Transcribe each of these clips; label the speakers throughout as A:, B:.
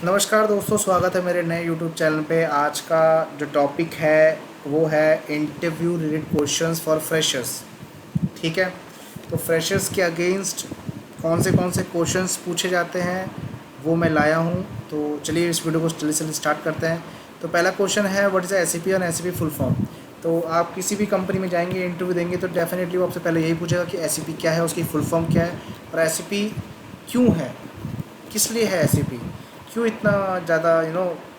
A: नमस्कार दोस्तों, स्वागत है मेरे नए YouTube चैनल पे। आज का जो टॉपिक है वो है interview related questions for freshers. ठीक है, तो फ्रेशर्स के अगेंस्ट कौन से क्वेश्चंस पूछे जाते हैं वो मैं लाया हूँ। तो चलिए इस वीडियो को जल्दी से स्टार्ट करते हैं। तो पहला क्वेश्चन है, व्हाट इज़ SAP और SAP फुल फॉर्म। तो आप किसी भी कंपनी में जाएंगे, इंटरव्यू देंगे, तो डेफिनेटली वो आपसे पहले यही पूछेगा कि SAP क्या है, उसकी फुल फॉर्म क्या है और SAP क्यों है, किस लिए है SAP, क्यों इतना ज़्यादा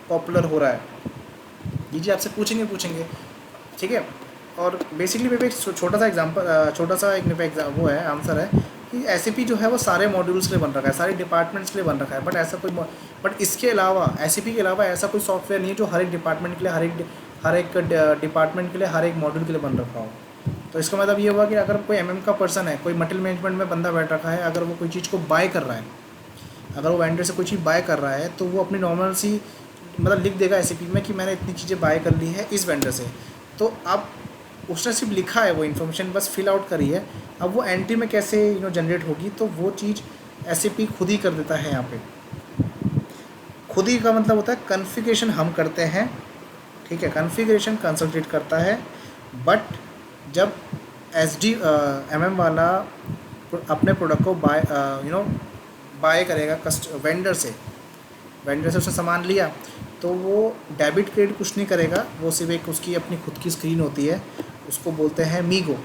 A: पॉपुलर हो रहा है। ये जी आपसे पूछेंगे। ठीक है, और बेसिकली मेरे पे एक छोटा सा एग्जांपल, छोटा सा एक मेरे पे वो है, आंसर है कि SAP जो है वो सारे मॉड्यूल्स के लिए बन रखा है, सारे डिपार्टमेंट्स के लिए बन रखा है। बट इसके अलावा SAP के अलावा ऐसा कोई सॉफ्टवेयर नहीं है जो हर एक डिपार्टमेंट के लिए, हर एक डिपार्टमेंट के लिए, हर एक मॉड्यूल के लिए बन रखा हो। तो इसका मतलब ये हुआ कि अगर कोई का पर्सन है, कोई मटेरियल मैनेजमेंट में बंदा बैठ रखा है, अगर वो कोई चीज़ को बाय कर रहा है, अगर वो वेंडर से कोई चीज़ बाय कर रहा है, तो वो अपनी नॉर्मल सी लिख देगा SAP में कि मैंने इतनी चीज़ें बाय कर ली है इस वेंडर से। तो अब उसने सिर्फ लिखा है, वो इन्फॉर्मेशन बस फिल आउट करी है। अब वो एंट्री में कैसे जनरेट होगी, तो वो चीज़ SAP खुद ही कर देता है। यहाँ पे खुद ही का मतलब होता है कॉन्फ़िगरेशन हम करते हैं। ठीक है, कॉन्फ़िगरेशन कंसंट्रेट करता है। बट जब MM वाला अपने प्रोडक्ट को बाय करेगा वेंडर से उसने सामान लिया, तो वो डेबिट क्रेडिट कुछ नहीं करेगा, वो सिर्फ एक उसकी अपनी खुद की स्क्रीन होती है, उसको बोलते हैं मीगो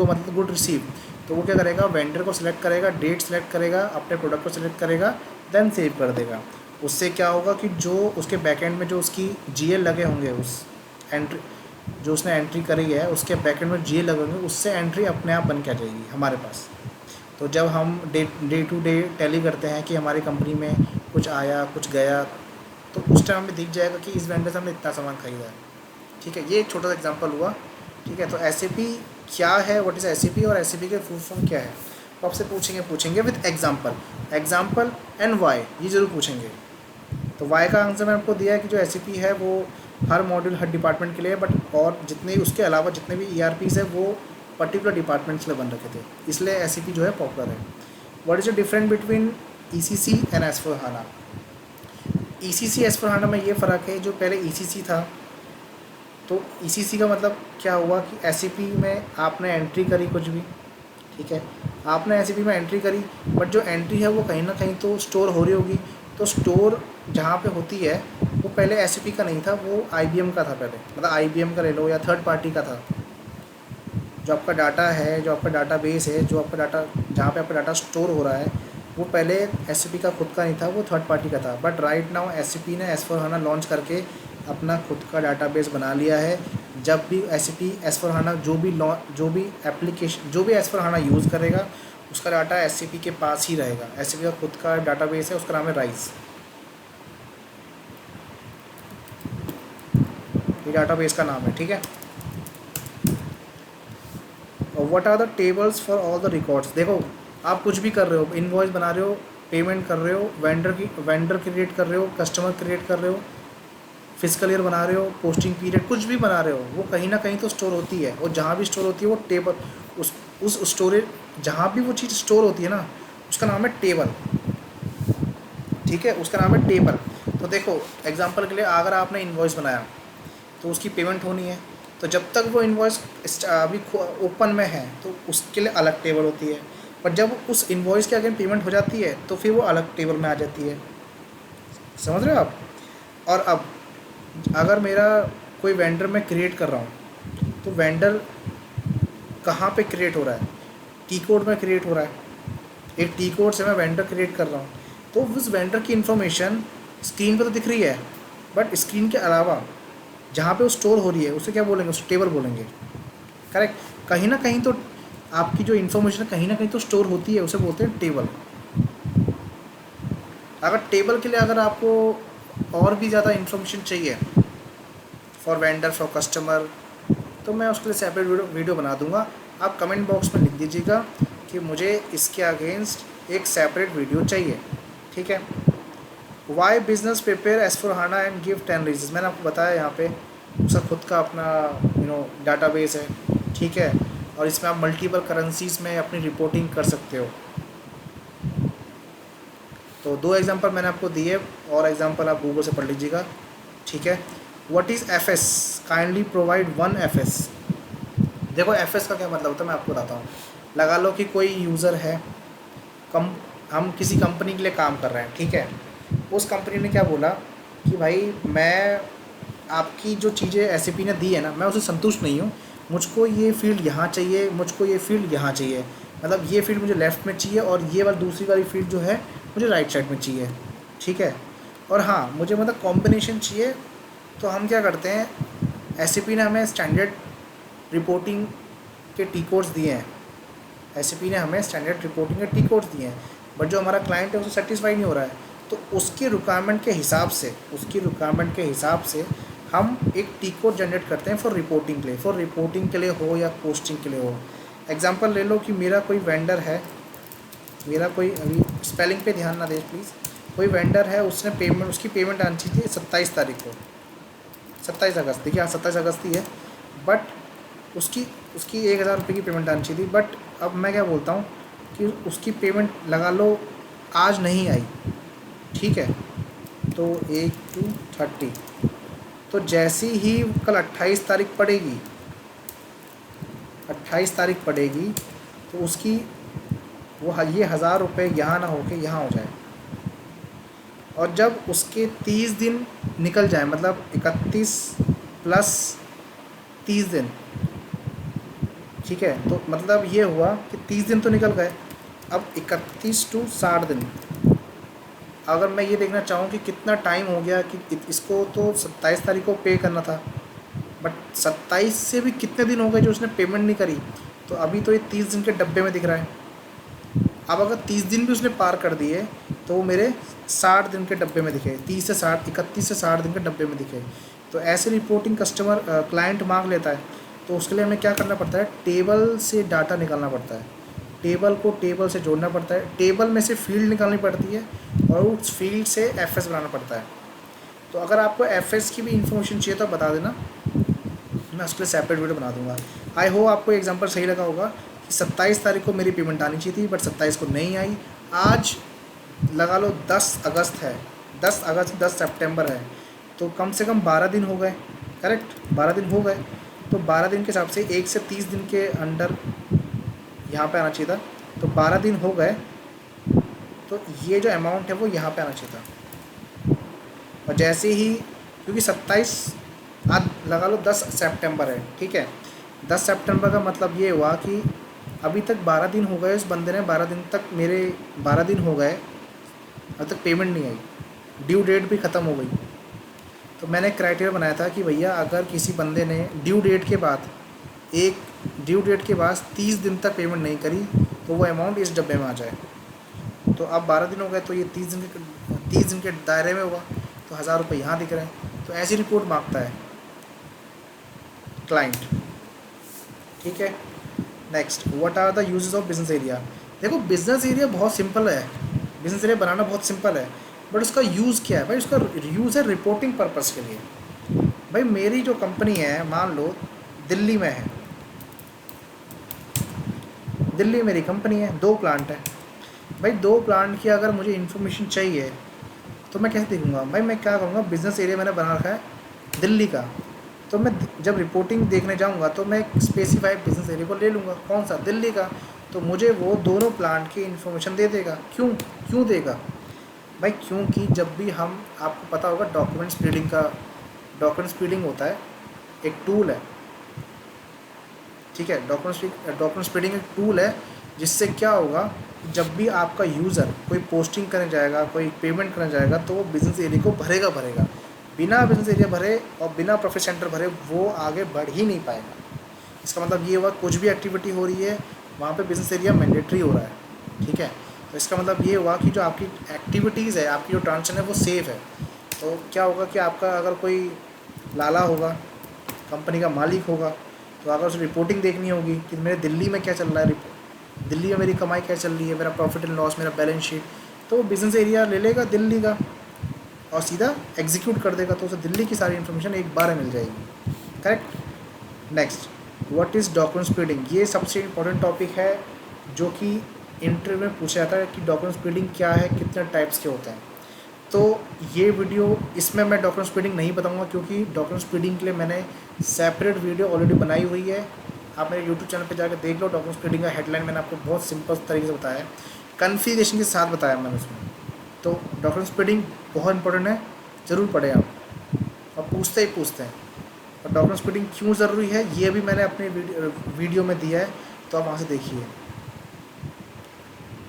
A: मतलब गुड रिसीव। तो वो क्या करेगा, वेंडर को सिलेक्ट करेगा, डेट सेलेक्ट करेगा, अपने प्रोडक्ट को सिलेक्ट करेगा, देन सेव कर देगा। उससे क्या होगा कि जो उसके बैकएंड में जो उसकी GL लगे होंगे, उस एंट्री जो उसने एंट्री करी है उसके बैकएंड में GL लगे होंगे, उससे एंट्री अपने आप बन के आ जाएगी हमारे पास। तो जब हम डे टू डे टैली करते हैं कि हमारी कंपनी में कुछ आया कुछ गया, तो उस टाइम हमें दिख जाएगा कि इस वेंडर से हमने इतना सामान खरीदा है। ठीक है, ये एक छोटा सा एग्जांपल हुआ। ठीक है, तो SAP क्या है, व्हाट इज़ SAP और SAP के फुल फॉर्म क्या है, तो आपसे पूछेंगे विद एग्जांपल एंड वाई, ये ज़रूर पूछेंगे। तो वाई का आंसर मैंने आपको दिया है कि जो SAP है वो हर मॉड्यूल, हर डिपार्टमेंट के लिए, बट और जितने उसके अलावा जितने भी ERPs है वो पर्टिकुलर डिपार्टमेंट्स के लिए बन रखे थे, इसलिए SAP जो है पॉपुलर है। What is the difference between ECC and S/4HANA। ECC S/4HANA में ये फ़र्क है, जो पहले ECC था, तो ECC का मतलब क्या हुआ कि SAP में आपने एंट्री करी कुछ भी, ठीक है, आपने SAP में एंट्री करी, बट जो एंट्री है वो कहीं ना कहीं तो स्टोर हो रही होगी। तो स्टोर जहाँ पे होती है वो पहले SAP का नहीं था, वो IBM का था पहले, मतलब IBM का ले लो या थर्ड पार्टी का था। जो आपका डाटा है, जो आपका डाटा बेस है, जो आपका डाटा, जहाँ पे आपका डाटा स्टोर हो रहा है, वो पहले SAP का खुद का नहीं था, वो थर्ड पार्टी का था। बट राइट नाउ SAP ने S/4HANA लॉन्च करके अपना खुद का डाटाबेस बना लिया है। जब भी SAP S/4HANA जो भी एप्लीकेशन, जो भी S/4HANA यूज़ करेगा, उसका डाटा SAP के पास ही रहेगा। SAP का खुद का डाटाबेस है, उसका नाम है राइस। ये डाटाबेस का नाम है। ठीक है, what are the tables for all the records. देखो, आप कुछ भी कर रहे हो, इनवॉइस बना रहे हो, पेमेंट कर रहे हो, वेंडर क्रिएट कर रहे हो, कस्टमर क्रिएट कर रहे हो, फिजिकल ईयर बना रहे हो, पोस्टिंग पीरियड, कुछ भी बना रहे हो, वो कहीं ना कहीं तो स्टोर होती है। और जहाँ भी स्टोर होती है वो टेबल, उस स्टोरेज, जहाँ भी वो चीज़ स्टोर होती है ना, उसका नाम है टेबल। ठीक है, उसका नाम है टेबल। तो देखो, एग्जांपल के लिए अगर आपने इनवॉइस बनाया तो उसकी पेमेंट होनी है, तो जब तक वो इन्वॉइस अभी ओपन में है तो उसके लिए अलग टेबल होती है। पर जब उस इन्वॉइस के अगेन पेमेंट हो जाती है तो फिर वो अलग टेबल में आ जाती है। समझ रहे हो आप। और अब अगर मेरा कोई वेंडर मैं क्रिएट कर रहा हूँ, तो वेंडर कहाँ पे क्रिएट हो रहा है, टी कोड में क्रिएट हो रहा है। एक टी कोड से मैं वेंडर क्रिएट कर रहा हूँ, तो उस वेंडर की इन्फॉर्मेशन स्क्रीन पर तो दिख रही है, बट स्क्रीन के अलावा जहाँ पे वो स्टोर हो रही है उसे क्या बोलेंगे, उसे टेबल बोलेंगे। करेक्ट, कहीं ना कहीं तो आपकी जो इन्फॉर्मेशन कहीं ना कहीं तो स्टोर होती है, उसे बोलते हैं टेबल। अगर टेबल के लिए अगर आपको और भी ज़्यादा इन्फॉर्मेशन चाहिए फॉर वेंडर, फॉर कस्टमर, तो मैं उसके लिए सेपरेट वीडियो बना दूंगा। आप कमेंट बॉक्स में लिख दीजिएगा कि मुझे इसके अगेंस्ट एक सेपरेट वीडियो चाहिए। ठीक है, why business prepare S/4HANA and give 10 reason. मैंने आपको बताया, यहाँ पे उसका खुद का अपना डाटाबेस है। ठीक है, और इसमें आप मल्टीपल करेंसीज में अपनी रिपोर्टिंग कर सकते हो। तो 2 एग्जांपल मैंने आपको दिए, और एग्जांपल आप गूगल से पढ़ लीजिएगा, ठीक है। What is FS, kindly provide one FS. देखो एफएस का क्या मतलब होता है, मैं आपको बताता हूँ। लगा लो कि कोई यूज़र है, कम हम किसी कंपनी के लिए काम कर रहे हैं, ठीक है। उस कंपनी ने क्या बोला कि भाई मैं आपकी जो चीज़ें एसएपी ने दी है ना, मैं उससे संतुष्ट नहीं हूँ, मुझको ये फील्ड यहाँ चाहिए, मुझको ये फील्ड यहाँ चाहिए, मतलब ये फील्ड मुझे लेफ़्ट में चाहिए और ये वाली दूसरी वाली फील्ड जो है मुझे राइट साइड में चाहिए, ठीक है। और हाँ, मुझे मतलब कॉम्बिनेशन चाहिए। तो हम क्या करते हैं, एसएपी ने हमें स्टैंडर्ड रिपोर्टिंग के टी कोड्स दिए हैं, एसएपी ने हमें स्टैंडर्ड रिपोर्टिंग के टी कोड्स दिए हैं, बट जो हमारा क्लाइंट है उससे सेटिस्फाई नहीं हो रहा है। तो उसकी रिक्वायरमेंट के हिसाब से, हम एक टी कोड जनरेट करते हैं फॉर रिपोर्टिंग के लिए, हो या पोस्टिंग के लिए हो। एग्जांपल ले लो कि मेरा कोई वेंडर है, मेरा कोई, अभी स्पेलिंग पे ध्यान ना दें प्लीज़, कोई वेंडर है, उसने पेमेंट, उसकी पेमेंट आनी चाहिए 27 तारीख को, 27 अगस्त, देखिए हाँ 27 अगस्त ही है, बट उसकी उसकी 1,000 रुपये की पेमेंट आनी चाहिए थी। बट अब मैं क्या बोलता हूँ कि उसकी पेमेंट लगा लो आज नहीं आई, ठीक है, तो 1 to 30, तो जैसी ही कल 28 तारीख पड़ेगी, 28 तारीख पड़ेगी, तो उसकी वो ये 1,000 रुपये यहाँ ना होके यहाँ हो जाए, और जब उसके 30 दिन निकल जाए, मतलब 31 प्लस 30 दिन, ठीक है, तो मतलब ये हुआ कि 30 दिन तो निकल गए, अब 31 to 60 दिन। अगर मैं ये देखना चाहूँ कि कितना टाइम हो गया, कि इसको तो 27 तारीख को पे करना था, बट 27 से भी कितने दिन हो गए जो उसने पेमेंट नहीं करी, तो अभी तो ये 30 दिन के डब्बे में दिख रहा है। अब अगर 30 दिन भी उसने पार कर दिए तो वो मेरे 60 दिन के डब्बे में दिखे, 30 से 60, 31 से 60 दिन के डब्बे में दिखे। तो ऐसे रिपोर्टिंग कस्टमर क्लाइंट मांग लेता है, तो उसके लिए हमें क्या करना पड़ता है, टेबल से डाटा निकालना पड़ता है, टेबल को टेबल से जोड़ना पड़ता है, टेबल में से फील्ड निकालनी पड़ती है, और उस फील्ड से एफएस बनाना पड़ता है। तो अगर आपको एफएस की भी इंफॉर्मेशन चाहिए तो बता देना, मैं उसके लिए सेपरेट वीडियो बना दूंगा। आई होप आपको एग्जांपल सही लगा होगा कि 27 तारीख को मेरी पेमेंट आनी चाहिए थी, बट 27 को नहीं आई। आज लगा लो 10 अगस्त है, 10 सितंबर है, तो कम से कम 12 दिन हो गए, करेक्ट, 12 दिन हो गए। तो 12 दिन के हिसाब से 1 से 30 दिन के अंडर यहाँ पे आना चाहिए था, तो 12 दिन हो गए, तो ये जो अमाउंट है वो यहाँ पे आना चाहिए था। और जैसे ही, क्योंकि 27, आज लगा लो 10 सितंबर है, ठीक है, 10 सितंबर का मतलब ये हुआ कि अभी तक 12 दिन हो गए, उस बंदे ने 12 दिन तक, मेरे 12 दिन हो गए, अब तक पेमेंट नहीं आई, ड्यू डेट भी ख़त्म हो गई। तो मैंने क्राइटेरिया बनाया था कि भैया अगर किसी बंदे ने ड्यू डेट के बाद 30 दिन तक पेमेंट नहीं करी, तो वो अमाउंट इस डब्बे में आ जाए। तो अब 12 दिन हो गए, तो ये 30 दिन के दायरे में हुआ, तो 1,000 रुपये यहाँ दिख रहे हैं। तो ऐसी रिपोर्ट मांगता है क्लाइंट, ठीक है। Next, what are the uses of business area. देखो बिजनेस एरिया बहुत सिंपल है, बिजनेस एरिया बनाना बहुत सिंपल है, बट उसका यूज़ क्या है भाई, उसका यूज़ है रिपोर्टिंग पर्पस के लिए। भाई मेरी जो कंपनी है, मान लो दिल्ली में है, दिल्ली मेरी कंपनी है, 2 प्लांट है, भाई 2 प्लांट की अगर मुझे इन्फॉर्मेशन चाहिए तो मैं कैसे देखूँगा भाई, मैं क्या करूँगा, बिज़नेस एरिया मैंने बना रखा है दिल्ली का, तो मैं जब रिपोर्टिंग देखने जाऊँगा तो मैं एक स्पेसिफाइड बिजनेस एरिया को ले लूँगा, कौन सा, दिल्ली का, तो मुझे वो दोनों प्लांट की इन्फॉर्मेशन दे देगा। क्यों देगा भाई, क्योंकि जब भी हम, आपको पता होगा डॉक्यूमेंट स्पीडिंग होता है, एक टूल है, ठीक है, डॉक्यूमेंट स्पीडिंग एक टूल है, जिससे क्या होगा, जब भी आपका यूज़र कोई पोस्टिंग करने जाएगा, कोई पेमेंट करने जाएगा, तो वो बिज़नेस एरिया को भरेगा, बिना बिज़नेस एरिया भरे और बिना प्रॉफिट सेंटर भरे वो आगे बढ़ ही नहीं पाएगा। इसका मतलब ये हुआ, कुछ भी एक्टिविटी हो रही है वहाँ पे बिज़नेस एरिया मैंडेटरी हो रहा है, ठीक है। तो इसका मतलब ये हुआ कि जो आपकी एक्टिविटीज़ है, आपकी जो ट्रांजेक्शन है वो सेफ़ है। तो क्या होगा कि आपका अगर कोई लाला होगा, कंपनी का मालिक होगा, तो अगर उसे रिपोर्टिंग देखनी होगी कि मेरे दिल्ली में क्या चल रहा है, दिल्ली में मेरी कमाई क्या चल रही है, मेरा प्रॉफिट एंड लॉस, मेरा बैलेंस शीट, तो वो बिज़नेस एरिया ले लेगा दिल्ली का और सीधा एग्जीक्यूट कर देगा, तो उसे दिल्ली की सारी इन्फॉर्मेशन एक बार में मिल जाएगी, correct. Next, what is document speeding. ये सबसे इम्पोर्टेंट टॉपिक है जो कि इंटरव्यू में पूछा जाता है कि डॉक्यूमेंट स्पीडिंग क्या है, कितने टाइप्स के होते हैं। तो ये वीडियो, इसमें मैं डॉक्यूमेंट स्पीडिंग नहीं बताऊंगा क्योंकि डॉक्यूमेंट स्पीडिंग के लिए मैंने सेपरेट वीडियो ऑलरेडी बनाई हुई है। आप मेरे यूट्यूब चैनल पे जाकर देख लो। डॉक्यूमेंट स्पीडिंग का हेडलाइन मैंने आपको बहुत सिंपल तरीके से बताया है, कन्फिगरेशन के साथ बताया मैंने उसमें। तो डॉक्यूमेंट स्पीडिंग बहुत इंपॉर्टेंट है, ज़रूर पढ़ें आप, और पूछते ही पूछते हैं। और डॉक्यूमेंट स्पीडिंग क्यों ज़रूरी है ये भी मैंने अपने वीडियो में दिया है, तो आप वहाँ से देखिए,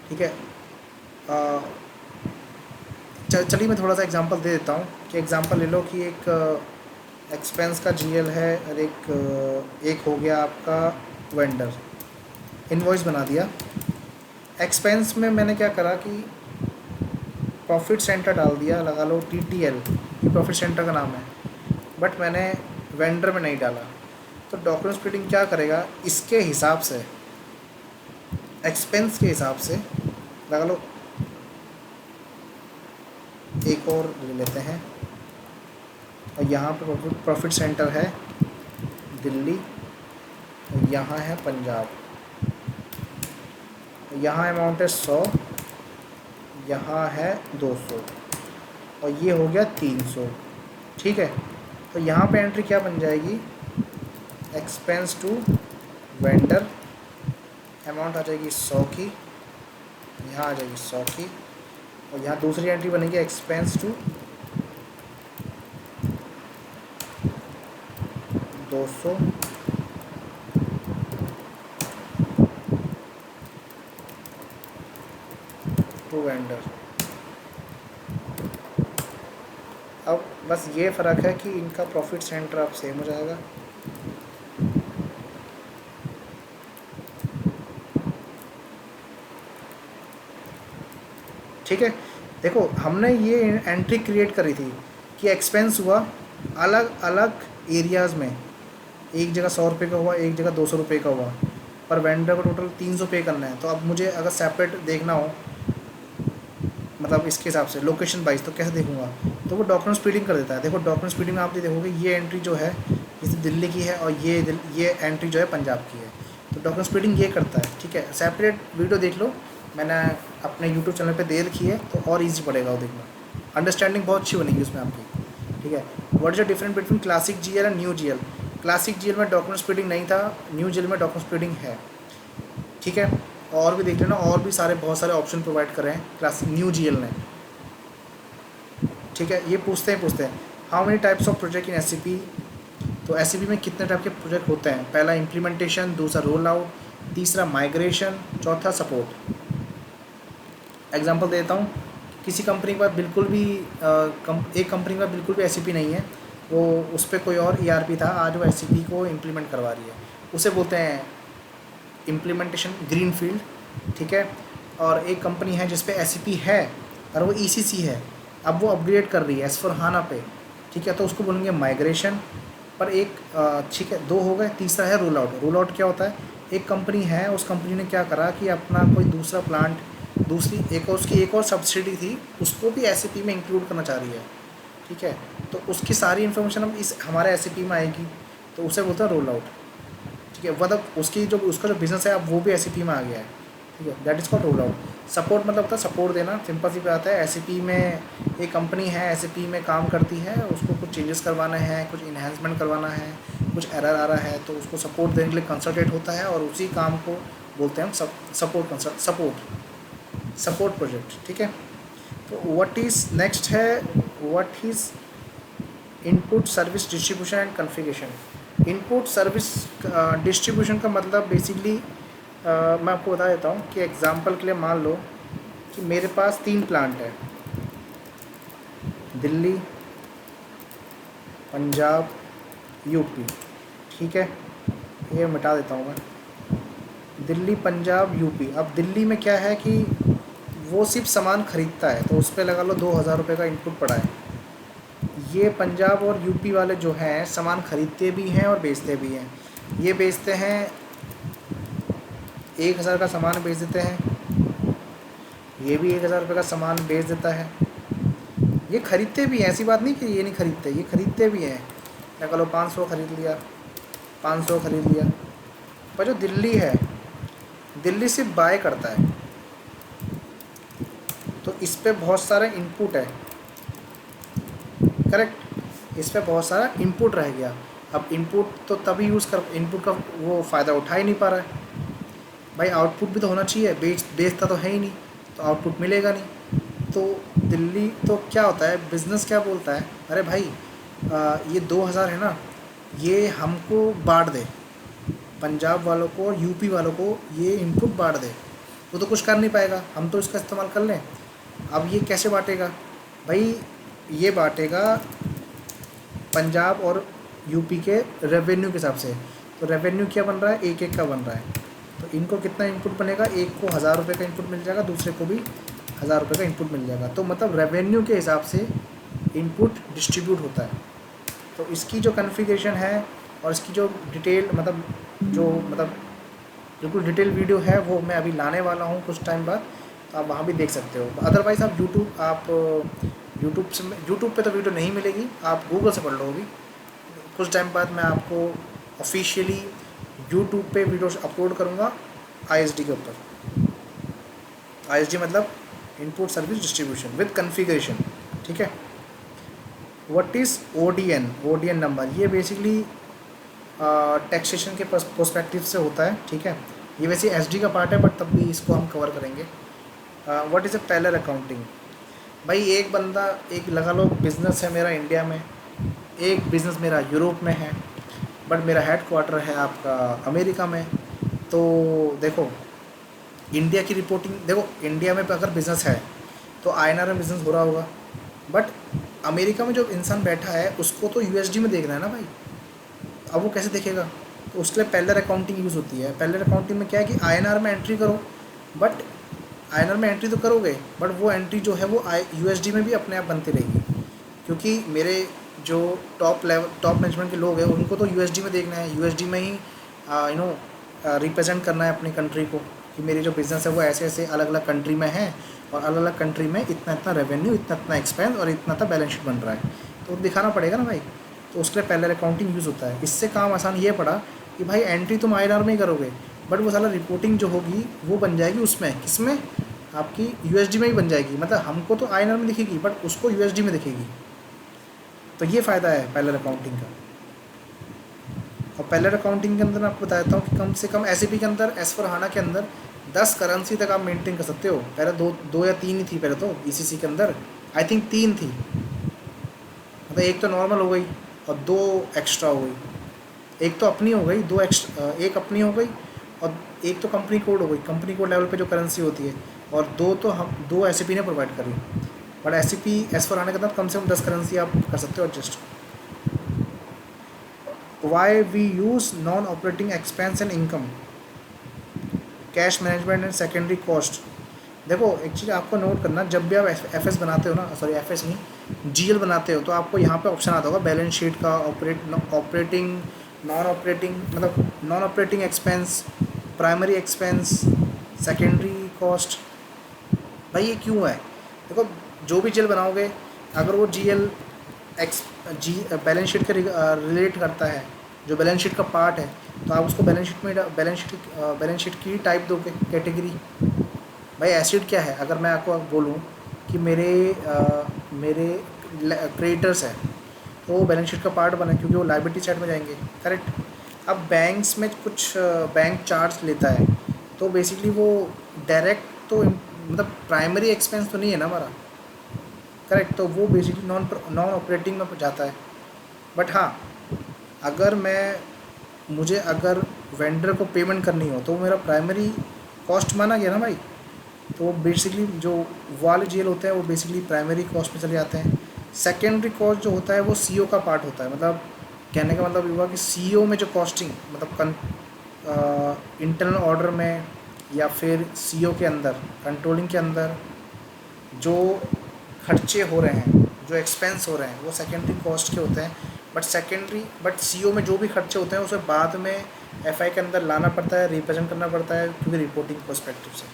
A: ठीक है। चलिए मैं थोड़ा सा एग्जांपल दे देता हूँ कि एग्जांपल ले लो कि एक एक्सपेंस का जीएल है और एक हो गया आपका वेंडर। इनवॉइस बना दिया। एक्सपेंस में मैंने क्या करा कि प्रॉफिट सेंटर डाल दिया, लगा लो TTL, ये प्रॉफिट सेंटर का नाम है, बट मैंने वेंडर में नहीं डाला। तो डॉक्यूमेंट स्प्लिटिंग क्या करेगा, इसके हिसाब से, एक्सपेंस के हिसाब से लगा लो। एक और ले लेते हैं, और यहाँ पे प्रॉफिट सेंटर है दिल्ली, और यहाँ है पंजाब, यहाँ अमाउंट है 100, यहाँ है 200, और ये हो गया 300, ठीक है। तो यहाँ पे एंट्री क्या बन जाएगी, एक्सपेंस टू वेंडर, अमाउंट आ जाएगी 100 की, यहाँ आ जाएगी 100 की, और यहाँ दूसरी एंट्री बनेगी एक्सपेंस टू 200, टू वेंडर। अब बस ये फ़र्क है कि इनका प्रॉफिट सेंटर अब सेम हो जाएगा। ठीक है, देखो हमने ये एंट्री क्रिएट करी थी कि एक्सपेंस हुआ अलग अलग एरियाज़ में, एक जगह 100 रुपये का हुआ, एक जगह 200 रुपये का हुआ, पर वेंडर को टोटल 300 पे करना है। तो अब मुझे अगर सेपरेट देखना हो, मतलब इसके हिसाब से लोकेशन वाइज, तो कैसे देखूंगा, तो वो डॉक्यूमेंट स्पीडिंग कर देता है। देखो डॉक्यूमेंट स्पीडिंग में आप ये देखोगे, ये एंट्री जो है जैसे दिल्ली की है, और ये एंट्री जो है पंजाब की है। तो डॉक्यूमेंट स्पीडिंग ये करता है, ठीक है। सेपरेट वीडियो देख लो, मैंने अपने यूट्यूब चैनल पे दे रखी है, तो और ईजी पड़ेगा वो देखना, अंडरस्टैंडिंग बहुत अच्छी बनेगी उसमें आपकी, ठीक है। What is the difference between classic GL and new GL. Classic GL में डॉक्यूमेंट स्पीडिंग नहीं था, न्यू जीएल में डॉक्यूमेंट स्पीडिंग है, ठीक है। और भी देख लेना, और भी बहुत सारे ऑप्शन प्रोवाइड कर रहे हैं क्लासिक न्यू जीएल ने, ठीक है। ये पूछते हैं how many types of project in SCP. तो एससीपी में कितने टाइप के प्रोजेक्ट होते हैं, पहला इम्प्लीमेंटेशन, दूसरा रोल आउट, तीसरा माइग्रेशन, चौथा सपोर्ट। एग्जांपल देता हूँ, किसी कंपनी के पास बिल्कुल भी एक कंपनी के पास बिल्कुल भी एससीपी नहीं है, वो उस पर कोई और ईआरपी था, आज वो एससीपी को इम्प्लीमेंट करवा रही है, उसे बोलते हैं इम्प्लीमेंटेशन ग्रीन फील्ड, ठीक है। और एक कंपनी है जिस पे एससीपी है और वो ईसीसी है, अब वो अपग्रेड कर रही है S/4HANA पे, ठीक है, तो उसको बोलेंगे माइग्रेशन। पर एक ठीक है, दो हो गए, तीसरा है रोल आउट। रोल आउट क्या होता है, एक कंपनी है, उस कंपनी ने क्या करा कि अपना कोई दूसरा प्लांट, उसकी एक और सब्सिडी थी, उसको भी एससीपी में इंक्लूड करना चाह रही है, ठीक है। तो उसकी सारी इन्फॉर्मेशन अब इस हमारे एससीपी में आएगी, तो उसे बोलता है रोल आउट, ठीक है। मतलब उसका जो बिज़नेस है अब वो भी एससीपी में आ गया है, ठीक है, that is called roll out. Support मतलब होता है सपोर्ट देना, सिंपल सी बात है। एससीपी में एक कंपनी है, एससीपी में काम करती है, उसको कुछ चेंजेस करवाने हैं, कुछ इन्हेंसमेंट करवाना है, कुछ एरर आ रहा है, तो उसको सपोर्ट देने के लिए कंसल्टेंट होता है, और उसी काम को बोलते हैं हम सपोर्ट प्रोजेक्ट, ठीक है। तो व्हाट इज़ नेक्स्ट है, what is input service distribution and configuration. Input service distribution का मतलब बेसिकली मैं आपको बता देता हूँ कि एग्जांपल के लिए मान लो कि मेरे पास 3 प्लांट है, दिल्ली, पंजाब, यूपी, ठीक है। ये मिटा देता हूँ मैं, दिल्ली, पंजाब, यूपी। अब दिल्ली में क्या है कि वो सिर्फ सामान ख़रीदता है, तो उस पर लगा लो 2000 रुपये का इनपुट पड़ा है। ये पंजाब और यूपी वाले जो हैं सामान ख़रीदते भी हैं और बेचते भी हैं। ये बेचते हैं 1000 का सामान बेच देते हैं, ये भी 1000 रुपये का सामान बेच देता है। ये ख़रीदते भी हैं, ऐसी बात नहीं कि ये नहीं ख़रीदते, ये ख़रीदते भी हैं। लगा लो 500 ख़रीद लिया, 500 ख़रीद लिया। पर जो दिल्ली है, दिल्ली सिर्फ बाय करता है, इस पे बहुत सारा इनपुट है, करेक्ट, इस पे बहुत सारा इनपुट रह गया। अब इनपुट तो तभी यूज़ कर, इनपुट का वो फ़ायदा उठा ही नहीं पा रहा है भाई। आउटपुट भी तो होना चाहिए, बेचता तो है ही नहीं, तो आउटपुट मिलेगा नहीं। तो दिल्ली तो क्या होता है, बिज़नेस क्या बोलता है, अरे भाई ये 2,000 है ना, ये हमको बांट दे, पंजाब वालों को और यूपी वालों को ये इनपुट बांट दे। वो तो कुछ कर नहीं पाएगा, हम तो इसका इस्तेमाल कर लें। अब ये कैसे बांटेगा भाई, ये बांटेगा पंजाब और यूपी के रेवेन्यू के हिसाब से। तो रेवेन्यू क्या बन रहा है, एक एक का बन रहा है। तो इनको कितना इनपुट बनेगा, एक को 1,000 रुपये का इनपुट मिल जाएगा, दूसरे को भी 1,000 रुपये का इनपुट मिल जाएगा। तो मतलब रेवेन्यू के हिसाब से इनपुट डिस्ट्रीब्यूट होता है। तो इसकी जो कॉन्फ़िगरेशन है और इसकी जो डिटेल मतलब बिल्कुल डिटेल वीडियो है वो मैं अभी लाने वाला हूँ कुछ टाइम बाद, तो आप वहाँ भी देख सकते हो। अदरवाइज़ आप यूट्यूब पे तो वीडियो नहीं मिलेगी, आप गूगल से पढ़ लो। अभी कुछ टाइम बाद मैं आपको ऑफिशियली यूट्यूब पे वीडियोस अपलोड करूँगा आईएसडी के ऊपर। आईएसडी मतलब input service distribution with configuration, ठीक है। व्हाट इज़ ओडीएन, ओडीएन नंबर, ये बेसिकली टैक्सेशन के पर्सपेक्टिव से होता है, ठीक है। ये वैसे एसडी का पार्ट है बट तब भी इसको हम कवर करेंगे। What is a parallel accounting, भाई एक बंदा, एक लगा लो बिज़नेस है मेरा इंडिया में, एक बिज़नेस मेरा यूरोप में है, बट मेरा हेड क्वार्टर है आपका अमेरिका में। तो देखो इंडिया की रिपोर्टिंग, देखो इंडिया में अगर बिज़नेस है तो आईएनआर में बिज़नेस हो रहा होगा, बट अमेरिका में जो इंसान बैठा है उसको तो यूएसडी में देखना है ना भाई। अब वो कैसे देखेगा, तो उसके लिए पैरेलल अकाउंटिंग यूज़ होती है। पैरेलल अकाउंटिंग में क्या है कि आईएनआर में एंट्री करो, बट आईएनआर में एंट्री तो करोगे बट वो एंट्री जो है वो यूएसडी में भी अपने आप बनती रहेगी, क्योंकि मेरे जो टॉप मैनेजमेंट के लोग हैं उनको तो यूएसडी में देखना है, यूएसडी में ही रिप्रेजेंट करना है अपनी कंट्री को, कि मेरी जो बिज़नेस है वो ऐसे ऐसे अलग अलग कंट्री में है और अलग अलग कंट्री में इतना इतना रेवेन्यू, इतना इतना एक्सपेंस और इतना इतना बैलेंस शीट बन रहा है, तो दिखाना पड़ेगा ना भाई। तो उसके लिए पैरेलल अकाउंटिंग यूज़ होता है। इससे काम आसान ये पड़ा कि भाई एंट्री तुम आईएनआर में ही करोगे, बट वो सारा रिपोर्टिंग जो होगी वो बन जाएगी उसमें, किसमें, आपकी यूएसडी में ही बन जाएगी। मतलब हमको तो आईएनआर में दिखेगी बट उसको यूएसडी में दिखेगी। तो ये फ़ायदा है पैरेलल अकाउंटिंग का। और पैरेलल अकाउंटिंग के अंदर मैं आपको बताता हूँ कि कम से कम एसएपी के अंदर, एस/4HANA के अंदर 10 करेंसी तक आप मेंटेन कर सकते हो। पहले दो या तीन ही थी पहले तो ईसीसी के अंदर, आई थिंक 3 थी, मतलब एक तो नॉर्मल हो गई और 2 एक्स्ट्रा हो गई। एक तो अपनी हो गई, 2 एक्स्ट्रा, एक अपनी हो गई और एक तो कंपनी कोड हो गई, कंपनी कोड लेवल पे जो करेंसी होती है, और 2 तो हम 2 एसएपी ने प्रोवाइड करी। बट एसएपी एस/4HANA के अंदर कम से कम 10 करेंसी आप कर सकते हो adjust. Why we use non operating expense and income, cash management and secondary cost. देखो एक चीज़ आपको नोट करना, जब भी आप एफएस बनाते हो ना, सॉरी एफएस नहीं, जीएल बनाते हो, तो आपको यहाँ पे ऑप्शन आता होगा बैलेंस शीट का, ऑपरेटिंग, नॉन ऑपरेटिंग, मतलब non operating expense, primary expense, secondary cost. भाई ये क्यों है, देखो जो भी जीएल बनाओगे अगर वो जीएल बैलेंस शीट के रिलेट करता है, जो बैलेंस शीट का पार्ट है, तो आप उसको बैलेंस शीट की टाइप दोगे, कैटेगरी। भाई एसिड क्या है, अगर मैं आपको बोलूँ कि मेरे क्रेडिटर्स है तो वो बैलेंस शीट का पार्ट बना क्योंकि वो लायबिलिटी साइड में जाएंगे, करेक्ट। अब बैंक्स में कुछ बैंक चार्ज लेता है तो बेसिकली वो डायरेक्ट तो मतलब प्राइमरी एक्सपेंस तो नहीं है ना हमारा, करेक्ट, तो वो बेसिकली नॉन ऑपरेटिंग में जाता है। बट हाँ, अगर मुझे अगर वेंडर को पेमेंट करनी हो तो वो मेरा प्राइमरी कॉस्ट माना गया ना भाई। तो वो बेसिकली जो वाले जीएल होते हैं वो बेसिकली प्राइमरी कॉस्ट में चले जाते हैं। सेकेंडरी कॉस्ट जो होता है वो सीओ का पार्ट होता है, मतलब कहने का मतलब ये हुआ कि सीओ में जो कॉस्टिंग, मतलब इंटरनल ऑर्डर में या फिर सीओ के अंदर, कंट्रोलिंग के अंदर जो खर्चे हो रहे हैं, जो एक्सपेंस हो रहे हैं, वो सेकेंडरी कॉस्ट के होते हैं। बट सीओ में जो भी खर्चे होते हैं उसे बाद में एफआई के अंदर लाना पड़ता है, रिप्रेजेंट करना पड़ता है, क्योंकि रिपोर्टिंग पर्सपेक्टिव से।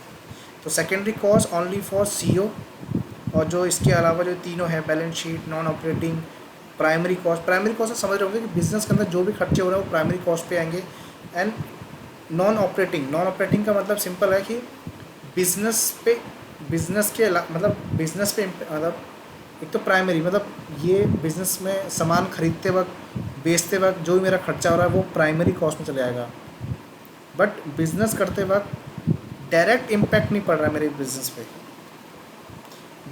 A: तो secondary cost only for CO, और जो इसके अलावा जो तीनों है, balance sheet, non operating, primary cost समझ रहे होंगे कि बिजनेस के अंदर जो भी खर्चे हो रहे हैं वो प्राइमरी कॉस्ट पे आएंगे। एंड नॉन ऑपरेटिंग का मतलब सिंपल है कि बिजनेस पे बिज़नेस के मतलब बिज़नेस पे मतलब एक तो प्राइमरी मतलब ये बिज़नेस में सामान खरीदते वक्त बेचते वक्त जो भी मेरा खर्चा हो रहा है वो प्राइमरी कॉस्ट में चले जाएगा। बट बिज़नेस करते वक्त डायरेक्ट इम्पैक्ट नहीं पड़ रहा है मेरे बिज़नेस पे,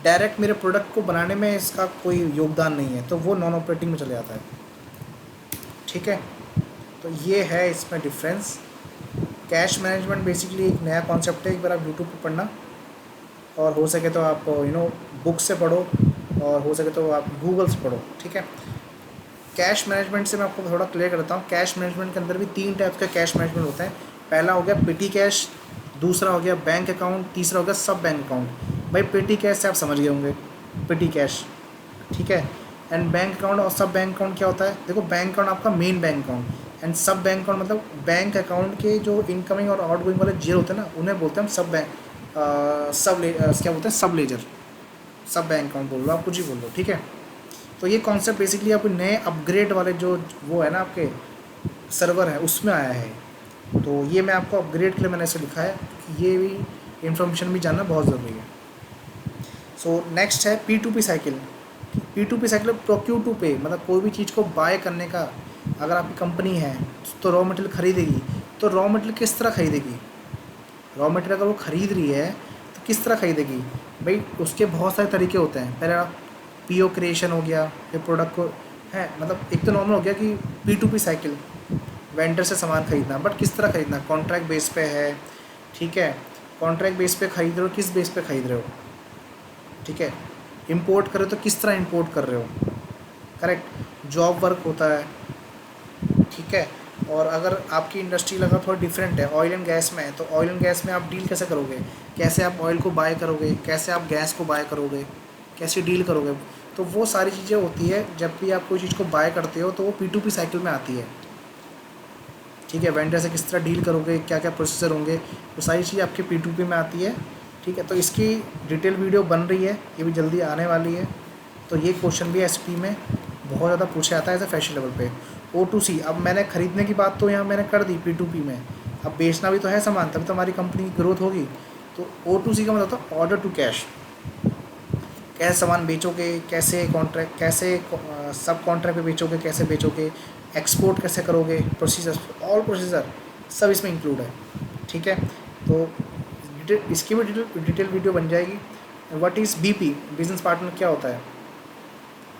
A: डायरेक्ट मेरे प्रोडक्ट को बनाने में इसका कोई योगदान नहीं है, तो वो नॉन ऑपरेटिंग में चले जाता है। ठीक है, तो ये है इसमें डिफरेंस। कैश मैनेजमेंट बेसिकली एक नया कॉन्सेप्ट है, एक बार आप यूट्यूब पर पढ़ना, और हो सके तो आप बुक से पढ़ो, और हो सके तो आप गूगल से पढ़ो। ठीक है, कैश मैनेजमेंट से मैं आपको थोड़ा क्लियर करता हूँ। कैश मैनेजमेंट के अंदर भी 3 टाइप का कैश मैनेजमेंट होता है। पहला हो गया पेटी कैश, दूसरा हो गया बैंक अकाउंट, तीसरा हो गया सब बैंक अकाउंट। भाई पेटी कैश से आप समझ गए होंगे, पेटी कैश। ठीक है, एंड बैंक अकाउंट और सब बैंक अकाउंट क्या होता है? देखो, बैंक अकाउंट आपका मेन बैंक अकाउंट, एंड सब बैंक अकाउंट मतलब बैंक अकाउंट के जो इनकमिंग और आउटगोइंग वाले जीरो होते हैं ना, उन्हें बोलते हैं हम सब बैंक क्या बोलते हैं, सब लेजर, सब बैंक अकाउंट बोल लो, आप कुछ ही बोल लो। ठीक है, तो ये कॉन्सेप्ट बेसिकली आपके नए अपग्रेड वाले जो वो है ना आपके सर्वर है उसमें आया है। तो ये मैं आपको अपग्रेड के लिए मैंने ऐसे लिखा है, ये भी इन्फॉर्मेशन भी जानना बहुत ज़रूरी है। सो नेक्स्ट है P2P cycle. P2P cycle procure to पे, मतलब कोई भी चीज़ को बाय करने का, अगर आपकी कंपनी है तो रॉ मटेरियल खरीदेगी, तो रॉ मटेरियल किस तरह खरीदेगी? रॉ मटेरियल अगर वो खरीद रही है तो किस तरह खरीदेगी? भाई उसके बहुत सारे तरीके होते हैं। पहला पीओ क्रिएशन हो गया, फिर प्रोडक्ट को है, मतलब एक तो नॉर्मल हो गया कि P2P साइकिल, वेंडर से सामान खरीदना, बट किस तरह खरीदना? कॉन्ट्रैक्ट बेस पे है। ठीक है, कॉन्ट्रैक्ट बेस पे खरीद रहे हो, किस बेस पे खरीद रहे हो? ठीक है, इंपोर्ट कर रहे हो तो किस तरह इंपोर्ट कर रहे हो? करेक्ट, जॉब वर्क होता है। ठीक है, और अगर आपकी इंडस्ट्री लगा थोड़ा डिफरेंट है, ऑयल एंड गैस में है, तो ऑयल एंड गैस में आप डील कैसे करोगे? कैसे आप ऑयल को बाय करोगे? कैसे आप गैस को बाय करोगे? कैसे डील करोगे? तो वो सारी चीज़ें होती है। जब भी आप कोई चीज़ को बाय करते हो तो वो P2P साइकिल में आती है। ठीक है, वेंडर से किस तरह डील करोगे, क्या क्या प्रोसीजर होंगे, वो सारी चीज़ आपके P2P में आती है। ठीक है, तो इसकी डिटेल वीडियो बन रही है, ये भी जल्दी आने वाली है। तो ये क्वेश्चन भी SP में बहुत ज़्यादा पूछा जाता है एज ए फ्रेशर लेवल पे। O2C, अब मैंने खरीदने की बात तो यहाँ मैंने कर दी P2P में, अब बेचना भी तो है सामान, तभी तो हमारी कंपनी की ग्रोथ होगी। तो O2C का मतलब होता है ऑर्डर टू कैश। कैसे सामान बेचोगे, कैसे कॉन्ट्रैक्ट, कैसे सब कॉन्ट्रैक्ट पे बेचोगे, कैसे बेचोगे, एक्सपोर्ट कैसे करोगे, प्रोसीजर, ऑल प्रोसीजर सब इसमें इंक्लूड है। ठीक है, तो इसकी भी डिटेल वीडियो बन जाएगी। What is BP, business partner क्या होता है,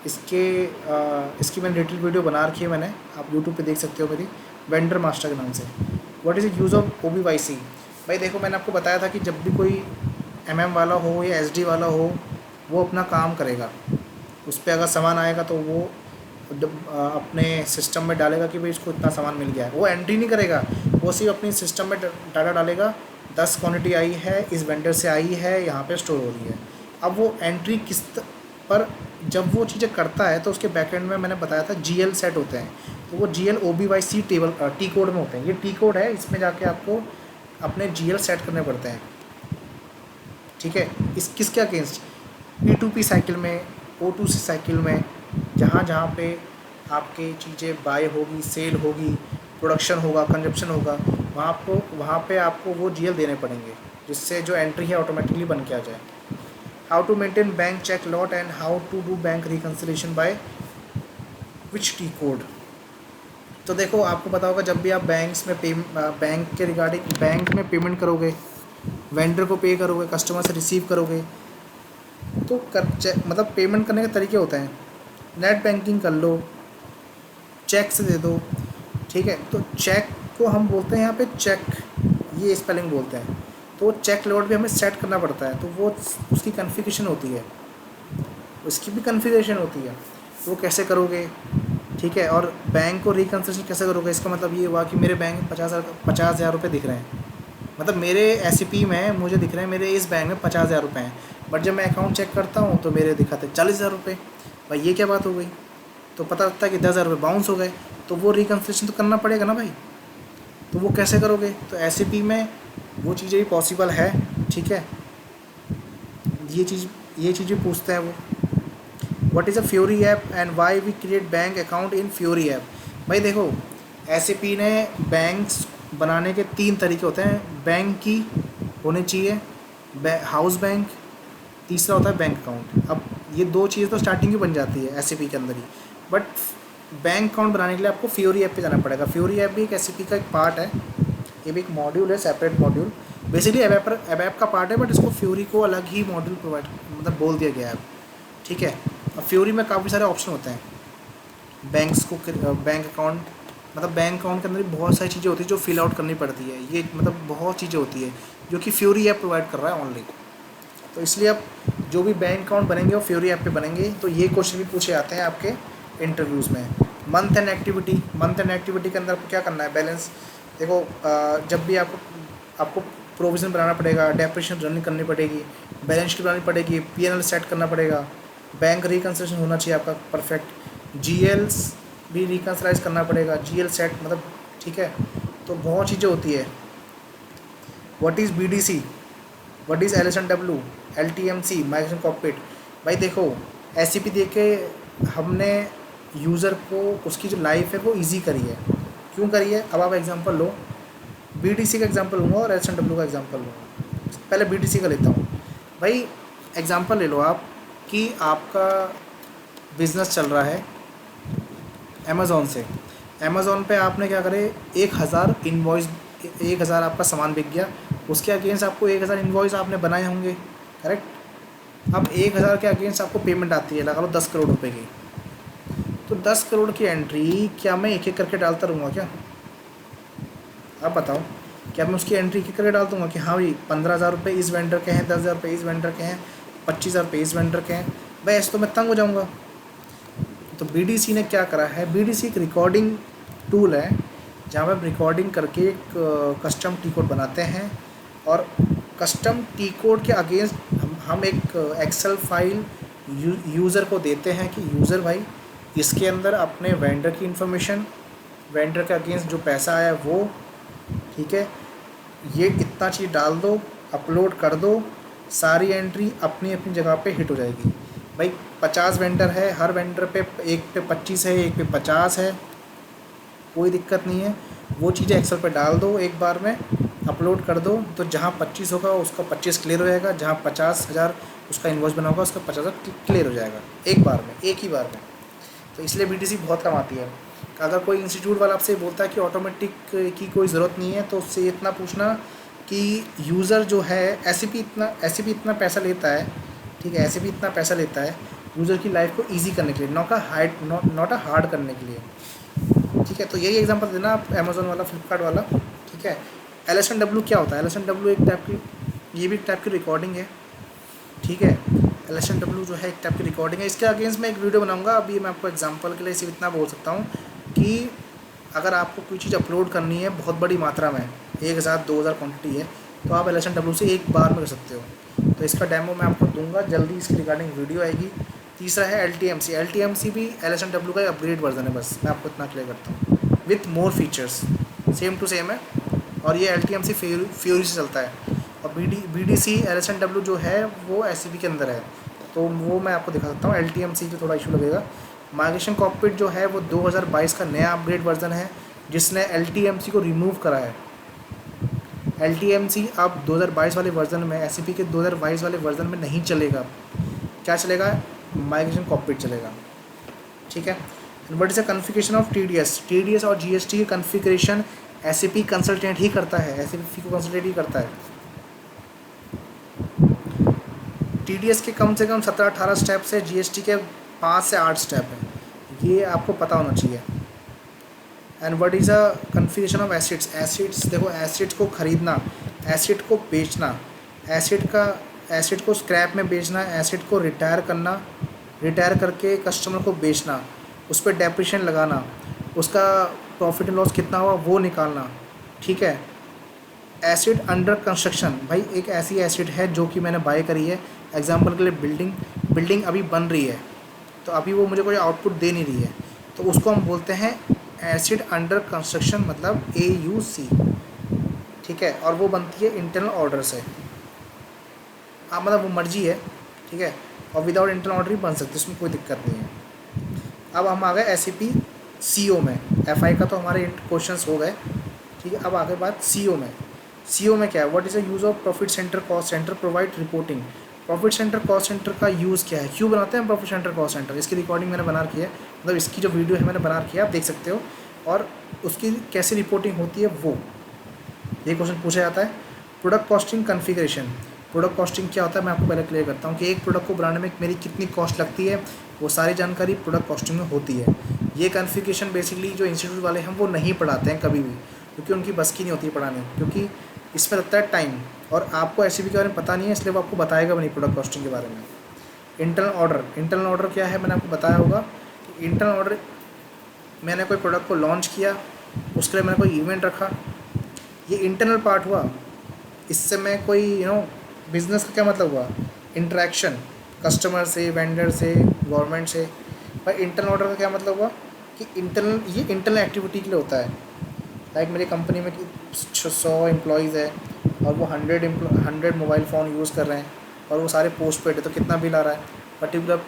A: इसकी मैंने डिटेल वीडियो बना रखी है मैंने, आप यूट्यूब पे देख सकते हो मेरी, वेंडर मास्टर के नाम से। What is the use of OBYC? भाई देखो, मैंने आपको बताया था कि जब भी कोई MM वाला हो या SD वाला हो, वो अपना काम करेगा, उस पर अगर सामान आएगा तो वो अपने सिस्टम में डालेगा कि भाई इसको इतना सामान मिल गया है। वो एंट्री नहीं करेगा, वो सिर्फ अपनी सिस्टम में डाटा डालेगा, 10 क्वांटिटी आई है, इस वेंडर से आई है, यहाँ पे स्टोर हो रही है। अब वो एंट्री पर जब वो चीज़ें करता है तो उसके बैकएंड में मैंने बताया था GL सेट होते हैं, तो वो GL OBYC table T code में होते हैं। ये T कोड है, इसमें जाके आपको अपने GL सेट करने पड़ते हैं। ठीक है, इस किसके अगेंस्ट? P2P साइकिल में, O2C साइकिल में, जहाँ जहाँ पे आपके चीज़ें बाय होगी, सेल होगी, प्रोडक्शन होगा, कंजप्शन होगा, वहाँ पे आपको वो GL देने पड़ेंगे, जिससे जो एंट्री है ऑटोमेटिकली बन के आ जाए। How to maintain bank cheque lot and how to do bank reconciliation by which T code? तो देखो, आपको पता होगा जब भी आप बैंक के रिगार्डिंग बैंक में पेमेंट करोगे, वेंडर को पे करोगे, कस्टमर से रिसीव करोगे, तो मतलब पेमेंट करने के तरीके होते हैं। नेट बैंकिंग कर लो, चेक से दे दो। ठीक है, तो चेक को हम बोलते हैं यहाँ पे चेक, ये स्पेलिंग बोलते हैं। तो चेक लॉट भी हमें सेट करना पड़ता है, तो वो उसकी कॉन्फ़िगरेशन होती है, उसकी भी कॉन्फ़िगरेशन होती है, तो वो कैसे करोगे? ठीक है, और बैंक को रिकन्सिलेशन कैसे करोगे? इसका मतलब ये हुआ कि मेरे बैंक में 50,000 रुपये दिख रहे हैं, मतलब मेरे SCP में मुझे दिख रहे हैं मेरे इस बैंक में 50,000 रुपये हैं, बट जब मैं अकाउंट चेक करता हूँ तो मेरे दिखाते 40,000 रुपये। भाई ये क्या बात हो गई? तो पता लगता है कि 10,000 रुपये बाउंस हो गए, तो वो रिकन्सिलेशन तो करना पड़ेगा ना भाई। तो वो कैसे करोगे? तो SCP में वो चीज़ें भी पॉसिबल है। ठीक है, ये चीज़ भी पूछते हैं वो। What is a Fiori app and why we create bank account in Fiori app? भाई देखो, SAP ने बैंक्स बनाने के 3 तरीके होते हैं। बैंक की होनी चाहिए, हाउस बैंक, तीसरा होता है बैंक अकाउंट। अब ये दो चीज़ तो स्टार्टिंग ही बन जाती है एस के अंदर ही, बट बैंक अकाउंट बनाने के लिए आपको फ्योरी ऐप पे जाना पड़ेगा। फ्योरी ऐप भी एक एस का एक पार्ट है, ये भी एक मॉड्यूल है, सेपरेट मॉड्यूल। बेसिकली एप का पार्ट है, बट इसको फ्योरी को अलग ही मॉड्यूल प्रोवाइड मतलब बोल दिया गया है। ठीक है, अब फ्योरी में काफ़ी सारे ऑप्शन होते हैं। बैंक्स को बैंक अकाउंट मतलब बैंक अकाउंट के अंदर भी बहुत सारी चीज़ें होती है जो फिल आउट करनी पड़ती है। ये मतलब बहुत चीज़ें होती है जो कि फ्योरी ऐप प्रोवाइड कर रहा है ओनली। तो इसलिए अब जो भी बैंक अकाउंट बनेंगे वो फ्योरी ऐप पे बनेंगे। तो ये क्वेश्चन भी पूछे जाते हैं आपके इंटरव्यूज़ में। मंथ एंड एक्टिविटी के अंदर आपको क्या करना है, बैलेंस देखो। जब भी आपको प्रोविज़न बनाना पड़ेगा, डेप्रिसिएशन रन करनी पड़ेगी, बैलेंस शीट बनानी पड़ेगी, पीएनएल सेट करना पड़ेगा, बैंक रिकन्सिलिएशन होना चाहिए आपका परफेक्ट, जीएल्स भी रिकन्सिलाइज करना पड़ेगा, जीएल सेट मतलब। ठीक है, तो बहुत चीज़ें होती है। What is BDC, what is LSMW, LTMC, migration cockpit. भाई देखो, एससीपी दे के हमने यूज़र को उसकी जो लाइफ है वो इजी करी है। क्यों करी है, अब आप एग्जांपल लो, बीडीसी का एग्जांपल लूँगा और एलएसएनडब्ल्यू का एग्जांपल लूँगा। पहले बीडीसी का लेता हूँ। भाई एग्जांपल ले लो आप कि आपका बिज़नेस चल रहा है अमेज़ॉन से। अमेज़ॉन पे आपने क्या करे, 1000 इन्वॉइस, 1000 आपका सामान बिक गया, उसके अगेंस्ट आपको 1000 इन्वॉइस आपने बनाए होंगे, करेक्ट। अब 1000 के अगेंस्ट आपको पेमेंट आती है, लगा लो 10 करोड़ रुपए की। तो 10 करोड़ की एंट्री क्या मैं एक एक करके डालता रहूँगा क्या? आप बताओ, क्या मैं उसकी एंट्री एक एक करके डाल दूँगा कि हाँ भाई 15,000 रुपये इस वेंडर के हैं, 10,000 रुपये इस वेंडर के हैं, 25,000 रुपये इस वेंडर के हैं? भाई ऐसे तो मैं तंग हो जाऊँगा। तो बीडीसी ने क्या करा है, बीडीसी एक रिकॉर्डिंग टूल है जहाँ पर रिकॉर्डिंग करके एक कस्टम टी कोड बनाते हैं, और कस्टम टी कोड के अगेंस्ट हम एक एक्सेल फाइल यूज़र को देते हैं कि यूज़र भाई इसके अंदर अपने वेंडर की इन्फॉर्मेशन, वेंडर के अगेंस्ट जो पैसा आया वो, ठीक है, ये इतना चीज़ डाल दो, अपलोड कर दो, सारी एंट्री अपनी अपनी जगह पे हिट हो जाएगी। भाई 50 वेंडर है, हर वेंडर पे एक पे 25 है, एक पे 50 है, कोई दिक्कत नहीं है। वो चीज़ें एक्सेल पे डाल दो, एक बार में अपलोड कर दो, तो जहाँ 25 होगा उसका 25 क्लियर हो जाएगा, जहाँ 50,000 उसका इन्वॉइस बना होगा उसका 50,000 क्लियर हो जाएगा एक बार में, एक ही बार में। तो इसलिए बीटीसी बहुत कम आती है। अगर कोई इंस्टीट्यूट वाला आपसे बोलता है कि ऑटोमेटिक की कोई ज़रूरत नहीं है, तो उससे इतना पूछना कि यूज़र जो है एससीपी इतना पैसा लेता है, ठीक है, एससीपी इतना पैसा लेता है यूज़र की लाइफ को ईजी करने के लिए, नॉट अ हार्ड करने के लिए। ठीक है, तो यही एग्जांपल देना आप, अमेज़ोन वाला, फ्लिपकार्ट वाला। ठीक है, एलएसएनडब्ल्यू क्या होता है, एलएसएनडब्ल्यू एक टाइप की, ये भी एक टाइप की रिकॉर्डिंग है। ठीक है, एलएसएनडब्ल्यू जो है एक टाइप की रिकॉर्डिंग है। इसके अगेंस्ट मैं एक वीडियो बनाऊंगा। अभी मैं आपको एग्जांपल के लिए सिर्फ इतना बोल सकता हूँ कि अगर आपको कोई चीज़ अपलोड करनी है बहुत बड़ी मात्रा में, 1000 2000 क्वान्टिटी है, तो आप एलएसएनडब्ल्यू से एक बार में कर सकते हो। तो इसका डेमो मैं आपको दूंगा जल्दी, इसकी रिगार्डिंग वीडियो आएगी। तीसरा है एलटीएमसी। एलटीएमसी भी एलएसएनडब्ल्यू का अपग्रेड वर्जन है, बस मैं आपको इतना क्लियर करता हूँ, with more features, same to same है। और ये एलटीएमसी फ्यूरी से चलता है। और बीडीसी एलएसएनडब्ल्यू जो है वो एससीपी के अंदर है, तो वो मैं आपको दिखा सकता हूँ। एलटीएमसी जो थोड़ा इशू लगेगा। माइग्रेशन कॉकपिट जो है वो 2022 का नया अपग्रेड वर्जन है, जिसने एलटीएमसी को रिमूव करा है। एलटीएमसी अब 2022 वाले वर्जन में, एससीपी के 2022 वाले वर्जन में नहीं चलेगा। क्या चलेगा, माइग्रेशन कॉकपिट चलेगा। ठीक है, what is the configuration of TDS और जीएसटी की कॉन्फ़िगरेशन एससीपी कंसल्टेंट ही करता है, एससीपी को कंसल्टेंट ही करता है। टीडीएस के कम से कम 17-18 स्टेप्स है, जीएसटी के 5 से 8 स्टेप है, ये आपको पता होना चाहिए। And what is a configuration of acids. Acids देखो, एसिड्स को ख़रीदना, एसिड को बेचना, एसिड को स्क्रैप में बेचना, एसिड को रिटायर करना, रिटायर करके कस्टमर को बेचना, उस पर डेप्रिसिएशन लगाना, उसका प्रॉफिट एंड लॉस कितना हुआ वो निकालना। ठीक है, एसिड अंडर कंस्ट्रक्शन, भाई एक ऐसी एसिड है जो कि मैंने बाय करी है, एग्जांपल के लिए बिल्डिंग अभी बन रही है, तो अभी वो मुझे कोई आउटपुट दे नहीं रही है, तो उसको हम बोलते हैं एसिड अंडर कंस्ट्रक्शन, मतलब AUC। ठीक है, और वो बनती है इंटरनल ऑर्डर से। हाँ, मतलब वो मर्जी है, ठीक है, और विदाउट इंटरनल ऑर्डर ही बन सकती है, उसमें कोई दिक्कत नहीं है। अब हम आ गए SAP CO में। FI का तो हमारे क्वेश्चंस हो गए, ठीक है। अब आगे बात CO में। CO में क्या है, what is the use of profit centre, cost centre, provide reporting. Profit centre cost centre का यूज़ क्या है, क्यों बनाते हैं प्रॉफिट सेंटर कॉस्ट सेंटर, इसकी रिकॉर्डिंग मैंने बना रखी है, मतलब इसकी जो वीडियो है मैंने बना रखी है, आप देख सकते हो। और उसकी कैसे रिपोर्टिंग होती है वो, ये क्वेश्चन पूछा जाता है। Product costing configuration, product costing क्या होता है मैं आपको पहले क्लियर करता हूँ कि एक प्रोडक्ट को बनाने में मेरी कितनी कॉस्ट लगती है, वो सारी जानकारी प्रोडक्ट कॉस्टिंग में होती है। ये कॉन्फ़िगरेशन बेसिकली जो इंस्टीट्यूट वाले हैं वो नहीं पढ़ाते हैं कभी भी, क्योंकि उनकी बस की नहीं होती है पढ़ाने, क्योंकि इसमें लगता है टाइम, और आपको ऐसे भी के बारे में पता नहीं है, इसलिए वो आपको बताएगा भी नहीं प्रोडक्ट कॉस्टिंग के बारे में। इंटरनल ऑर्डर, इंटरनल ऑर्डर क्या है मैंने आपको बताया होगा कि इंटरनल ऑर्डर, मैंने कोई प्रोडक्ट को लॉन्च किया, उसके लिए मैंने कोई इवेंट रखा, ये इंटरनल पार्ट हुआ। इससे मैं कोई बिज़नेस का क्या मतलब हुआ, इंटरेक्शन कस्टमर से, वेंडर से, गवर्नमेंट से। पर इंटरनल ऑर्डर का क्या मतलब हुआ कि इंटरनल, ये इंटरनल एक्टिविटी के लिए होता है। लाइक मेरी कंपनी में 100 एम्प्लॉयज़ है और वो 100 मोबाइल फ़ोन यूज़ कर रहे हैं और वो सारे पोस्ट पेड है, तो कितना बिल आ रहा है, पर्टिकुलर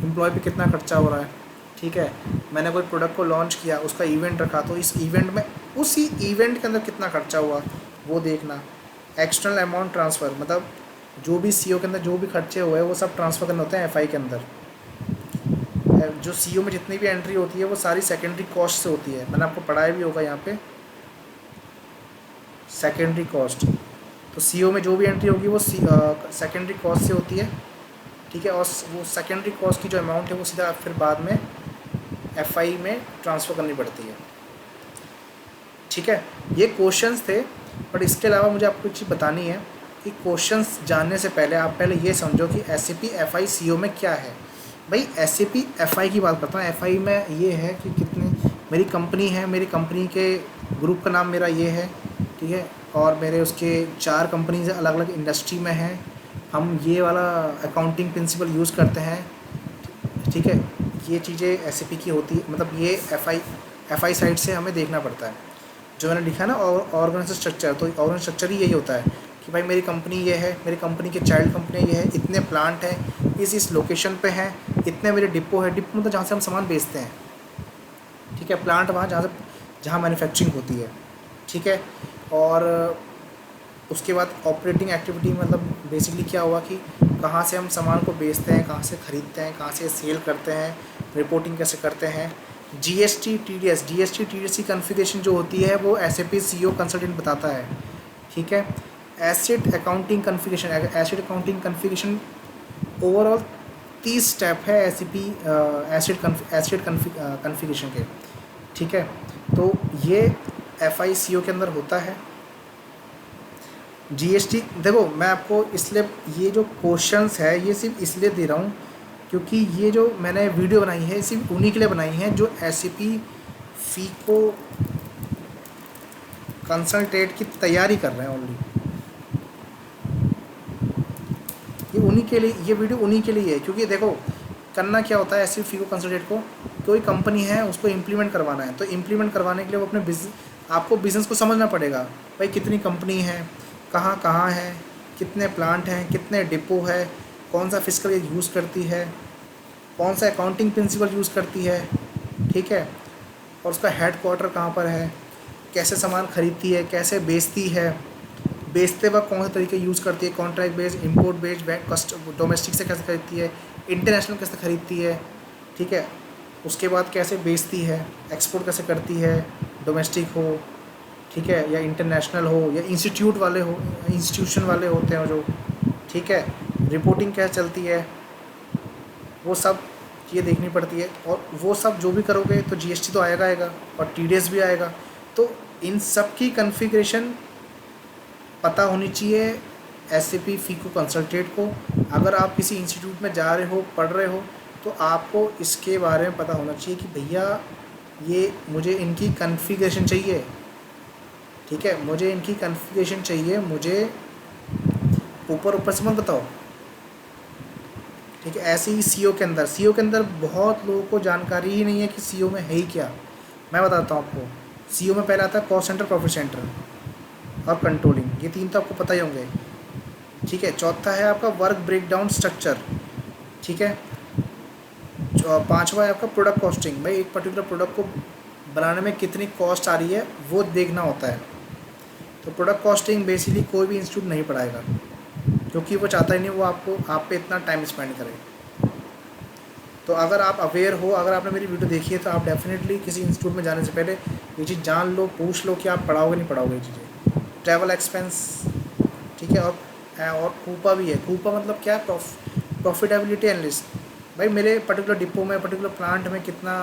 A: एम्प्लॉय पे कितना खर्चा हो रहा है। ठीक है, मैंने कोई प्रोडक्ट को लॉन्च किया, उसका इवेंट रखा, तो इस इवेंट में उसी इवेंट के अंदर कितना खर्चा हुआ वो देखना। एक्सटर्नल अमाउंट ट्रांसफ़र, मतलब जो भी सीओ के अंदर जो भी खर्चे हुए वो सब ट्रांसफ़र करने होते हैं एफआई के अंदर। जो सीओ में जितनी भी एंट्री होती है वो सारी सेकेंडरी कॉस्ट से होती है, मैंने आपको पढ़ाया भी होगा यहाँ पे सेकेंडरी कॉस्ट। तो सीओ में जो भी एंट्री होगी वो सेकेंडरी कॉस्ट से होती है। ठीक है, और वो सेकेंडरी कॉस्ट की जो अमाउंट है वो सीधा फिर बाद में एफआई में ट्रांसफ़र करनी पड़ती है। ठीक है, ये क्वेश्चंस थे, बट इसके अलावा मुझे आपको एक चीज़ बतानी है कि क्वेश्चंस जानने से पहले आप पहले ये समझो कि एसएपी एफआई सीओ में क्या है। भाई एसएपी एफआई की बात करता हूँ, एफआई में ये है कि कितने, मेरी कंपनी है, मेरी कंपनी के ग्रुप का नाम मेरा ये है, ठीक है, और मेरे उसके 4 कंपनीज अलग अलग इंडस्ट्री में हैं, हम ये वाला अकाउंटिंग प्रिंसिपल यूज़ करते हैं। ठीक है, ये चीज़ें एसएपी की होती है, मतलब ये एफआई साइड से हमें देखना पड़ता है। जो मैंने लिखा ना ऑर्गेनाइजेशन स्ट्रक्चर, तो ऑर्गेनाइजेशन स्ट्रक्चर ही यही होता है कि भाई मेरी कंपनी ये है, मेरी कंपनी के चाइल्ड कंपनी ये है, इतने प्लांट हैं, इस लोकेशन पे हैं, इतने मेरे डिपो है, डिपो मतलब जहाँ से हम सामान बेचते हैं। ठीक है, प्लांट वहाँ जहाँ मैन्युफैक्चरिंग होती है। ठीक है, और उसके बाद ऑपरेटिंग एक्टिविटी, मतलब बेसिकली क्या हुआ कि कहाँ से हम सामान को बेचते हैं, कहाँ से ख़रीदते हैं, कहाँ से सेल करते हैं, रिपोर्टिंग कैसे करते हैं। जीएसटी टीडीएस की कॉन्फ़िगरेशन जो होती है वो एसएपी सीओ कंसल्टेंट बताता है। ठीक है, asset accounting configuration, asset accounting configuration overall 30 step है एसएपी एसेट कॉन्फ़िगरेशन के। ठीक है, तो ये एफआई सीओ के अंदर होता है। जीएसटी देखो, मैं आपको इसलिए ये जो क्वेश्चंस है ये सिर्फ इसलिए दे रहा हूँ क्योंकि ये जो मैंने वीडियो बनाई है सिर्फ उन्हीं के लिए बनाई है जो एसएपी फीको कंसल्टेंट की तैयारी कर रहे हैं ओनली। ये उन्हीं के लिए, ये वीडियो उन्हीं के लिए है, क्योंकि देखो करना क्या होता है, एसएपी फीको कंसल्टेंट को कोई कंपनी है उसको इम्प्लीमेंट करवाना है, तो इम्प्लीमेंट करवाने के लिए वो अपने आपको बिज़नेस को समझना पड़ेगा। भाई कितनी कंपनी है, कहाँ कहाँ है, कितने प्लांट हैं, कितने डिपो है, कौन सा फिजिकल यूज़ करती है, कौन सा अकाउंटिंग प्रिंसिपल यूज़ करती है। ठीक है, और उसका हेड क्वार्टर कहाँ पर है, कैसे सामान खरीदती है, कैसे बेचती है, बेचते वक्त कौन से तरीके यूज़ करती है, contract based, import based, domestic से कैसे खरीदती है, इंटरनेशनल कैसे खरीदती है। ठीक है, उसके बाद कैसे बेचती है, एक्सपोर्ट कैसे करती है, डोमेस्टिक हो, ठीक है, या इंटरनेशनल हो, या इंस्टीट्यूशन वाले होते हैं जो। ठीक है, रिपोर्टिंग कैसे चलती है, वो सब चीज़ें देखनी पड़ती है, और वो सब जो भी करोगे तो जीएसटी तो आएगा और टीडीएस भी आएगा। तो इन सब की कॉन्फ़िगरेशन पता होनी चाहिए एसएपी फीको कंसल्टेंट को। अगर आप किसी इंस्टीट्यूट में जा रहे हो, पढ़ रहे हो, तो आपको इसके बारे में पता होना चाहिए कि भैया ये मुझे इनकी कॉन्फ़िगरेशन चाहिए। ठीक है, मुझे इनकी कॉन्फ़िगरेशन चाहिए, मुझे ऊपर से मत बताओ। ठीक है, ऐसे ही सीओ के अंदर बहुत लोगों को जानकारी ही नहीं है कि सीओ में है ही क्या। मैं बताता हूँ आपको, सीओ में पहले आता है कॉस्ट सेंटर, प्रॉफिट सेंटर और कंट्रोलिंग, ये 3 तो आपको पता ही होंगे। ठीक है, चौथा है आपका वर्क ब्रेकडाउन स्ट्रक्चर। ठीक है, 5वां है आपका प्रोडक्ट कॉस्टिंग, भाई एक पर्टिकुलर प्रोडक्ट को बनाने में कितनी कॉस्ट आ रही है वो देखना होता है। तो प्रोडक्ट कॉस्टिंग बेसिकली कोई भी इंस्टीट्यूट नहीं पढ़ाएगा। क्योंकि वो चाहता ही नहीं वो आपको आप पे इतना टाइम स्पेंड करे। तो अगर आप अवेयर हो, अगर आपने मेरी वीडियो देखी है तो आप डेफिनेटली किसी इंस्टीट्यूट में जाने से पहले ये चीज़ जान लो, पूछ लो कि आप पढ़ाओगे नहीं पढ़ाओगे ये चीज़ें। ट्रैवल एक्सपेंस, ठीक है। और कूपा भी है। कूपा मतलब क्या है, प्रॉफिटेबिलिटी एनालिस्ट। भाई मेरे पर्टिकुलर डिपो में, पर्टिकुलर प्लांट में कितना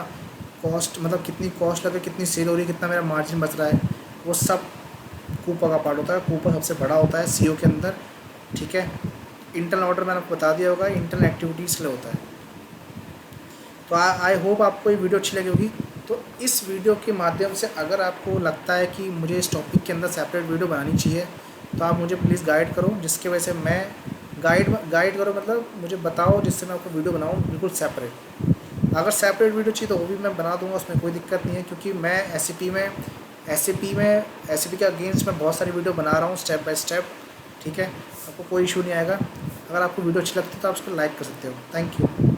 A: कॉस्ट, मतलब कितनी कॉस्ट लगे, कितनी सेल हो रही है, कितना मेरा मार्जिन बच रहा है, वो सब कूपा का पार्ट होता है। कूपा सबसे बड़ा होता है सीओ के अंदर, ठीक है। इंटरनल ऑर्डर मैंने आपको बता दिया होगा, इंटरनल एक्टिविटीज़ के लिए होता है। तो आई होप आपको ये वीडियो अच्छी लगी होगी। तो इस वीडियो के माध्यम से अगर आपको लगता है कि मुझे इस टॉपिक के अंदर सेपरेट वीडियो बनानी चाहिए तो आप मुझे प्लीज़ गाइड करो, जिसकी वजह से मैं गाइड करो, मतलब मुझे बताओ जिससे मैं आपको वीडियो बनाऊँ बिल्कुल सेपरेट। अगर सेपरेट वीडियो चाहिए तो वो भी मैं बना दूँगा, उसमें कोई दिक्कत नहीं है, क्योंकि मैं एस के अगेंस्ट मैं बहुत सारी वीडियो बना रहा हूँ स्टेप बाय स्टेप, ठीक है। आपको कोई इशू नहीं आएगा। अगर आपको वीडियो अच्छी लगती है तो आप उसको लाइक कर सकते हो। Thank you.